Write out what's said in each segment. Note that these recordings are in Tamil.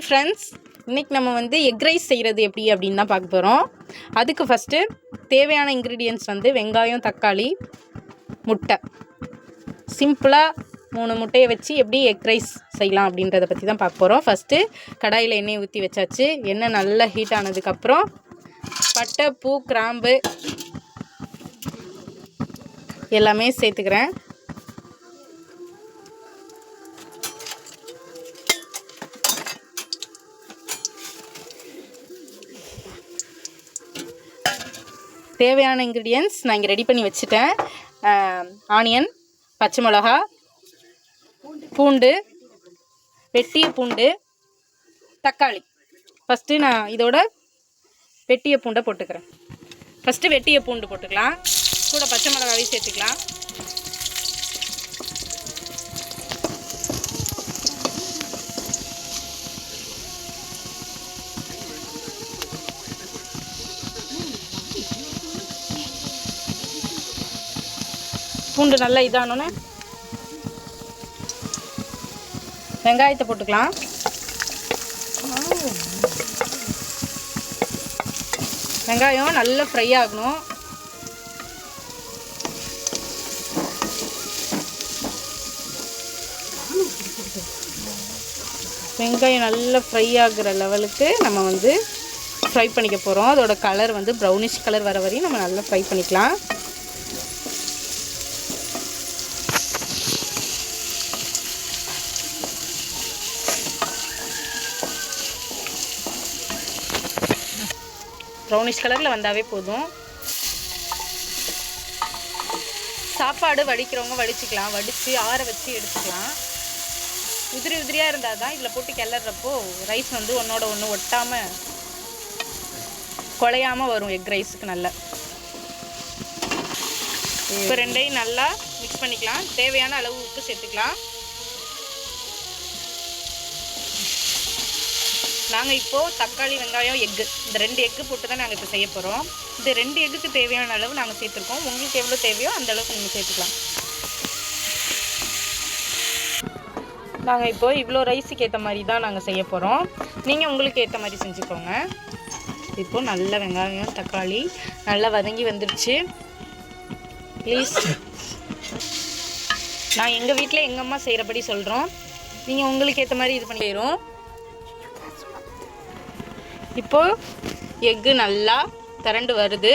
ஃப்ரெண்ட்ஸ், இன்றைக்கி நம்ம வந்து எக் ரைஸ் செய்கிறது எப்படி அப்படின்னு தான் பார்க்க போகிறோம். அதுக்கு ஃபஸ்ட்டு தேவையான இன்க்ரீடியன்ட்ஸ் வந்து வெங்காயம், தக்காளி, முட்டை. சிம்பிளாக 3 முட்டையை வச்சு எப்படி எக் ரைஸ் செய்யலாம் அப்படின்றத பற்றி தான் பார்க்க போகிறோம். ஃபஸ்ட்டு கடாயில் எண்ணெய் ஊற்றி வச்சாச்சு. எண்ணெய் நல்லா ஹீட் ஆனதுக்கப்புறம் பட்டை, பூ, கிராம்பு எல்லாமே சேர்த்துக்கிறேன். தேவையான இன்க்ரீடியன்ட்ஸ் நான் இங்கே ரெடி பண்ணி வச்சுட்டேன். ஆனியன், பச்சை மிளகா, பூண்டு, வெட்டிய பூண்டு, தக்காளி. ஃபஸ்ட்டு நான் இதோட வெட்டிய பூண்டை போட்டுக்கிறேன். ஃபஸ்ட்டு வெட்டிய பூண்டு போட்டுக்கலாம். கூட பச்சை மிளகாவையும் சேர்த்துக்கலாம். பூண்டு நல்லா இதானோன்னு வெங்காயத்தை போட்டுக்கலாம். வெங்காயம் நல்லா ஃப்ரை ஆகணும். வெங்காயம் நல்லா ஃப்ரை ஆகுற லெவலுக்கு நம்ம வந்து ஃப்ரை பண்ணிக்க போகிறோம். அதோட கலர் வந்து ப்ரௌனிஷ் கலர் வர வரையும் நம்ம நல்லா ஃப்ரை பண்ணிக்கலாம். ப்ரௌனிஷ் கலரில் வந்தாவே போதும். சாப்பாடு வடிக்கிறவங்க வடிச்சிக்கலாம். வடித்து ஆற வச்சு எடுத்துக்கலாம். உதிரி உதிரியாக இருந்தால் தான் இதில் போட்டு கிளறப்போ ரைஸ் வந்து ஒன்றோட ஒன்று ஒட்டாமல் குழையாமல் வரும். எக் ரைஸுக்கு நல்லா இப்போ ரெண்டையும் நல்லா மிக்ஸ் பண்ணிக்கலாம். தேவையான அளவு உப்பு சேர்த்துக்கலாம். நாங்கள் இப்போது தக்காளி, வெங்காயம், எக்கு இந்த 2 எக்கு போட்டு தான் நாங்கள் இப்போ செய்ய போகிறோம். இந்த 2 எக்குக்கு தேவையான அளவு நாங்கள் சேர்த்துருக்கோம். உங்களுக்கு எவ்வளோ தேவையோ அந்த அளவுக்கு நீங்கள் சேர்த்துக்கலாம். நாங்கள் இப்போது இவ்வளோ ரைஸுக்கு ஏற்ற மாதிரி தான் நாங்கள் செய்ய போகிறோம். நீங்கள் உங்களுக்கு ஏற்ற மாதிரி செஞ்சுக்கோங்க. இப்போது நல்ல வெங்காயம், தக்காளி நல்லா வதங்கி வந்துடுச்சு. ப்ளீஸ், நான் எங்கள் வீட்டில் எங்கள் அம்மா செய்கிறபடி சொல்கிறோம். நீங்கள் உங்களுக்கு ஏற்ற மாதிரி இது பண்ணி செய்கிறோம். இப்போது எக்கு நல்லா திரண்டு வருது.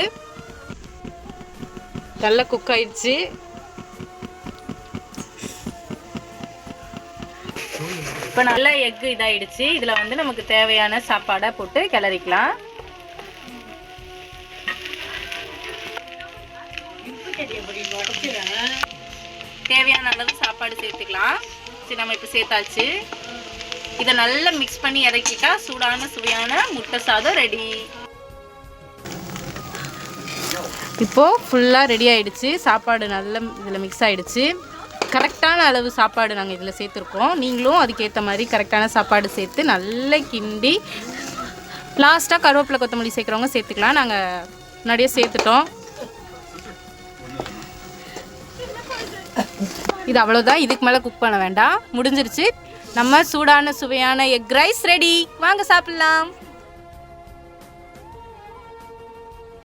நல்லா குக் ஆயிடுச்சு. இப்போ நல்லா எக்கு இதாகிடுச்சு. இதில் வந்து நமக்கு தேவையான சாப்பாடை போட்டு கிளறிக்கலாம். தேவையான அளவு சாப்பாடு சேர்த்துக்கலாம். சரி, நம்ம இப்போ சேர்த்தாச்சு. இதை நல்லா மிக்ஸ் பண்ணி இறக்கிட்டா சூடான சுவையான முட்டை சாதம் ரெடி. இப்போது ஃபுல்லாக ரெடி ஆகிடுச்சு. சாப்பாடு நல்லா இதில் மிக்ஸ் ஆகிடுச்சு. கரெக்டான அளவு சாப்பாடு நாங்கள் இதில் சேர்த்துருக்கோம். நீங்களும் அதுக்கேற்ற மாதிரி கரெக்டான சாப்பாடு சேர்த்து நல்லா கிண்டி லாஸ்ட்டாக கருவேப்பிலை, கொத்தமல்லி சேர்க்குறவங்க சேர்த்துக்கலாம். நாங்கள் முன்னாடியே சேர்த்துட்டோம். இது அவ்வளோதான். இதுக்கு மேலே குக் பண்ண வேண்டாம். முடிஞ்சிருச்சு. நம்ம சூடான சுவையான எக் ரைஸ் ரெடி. வாங்க சாப்பிட்லாம்.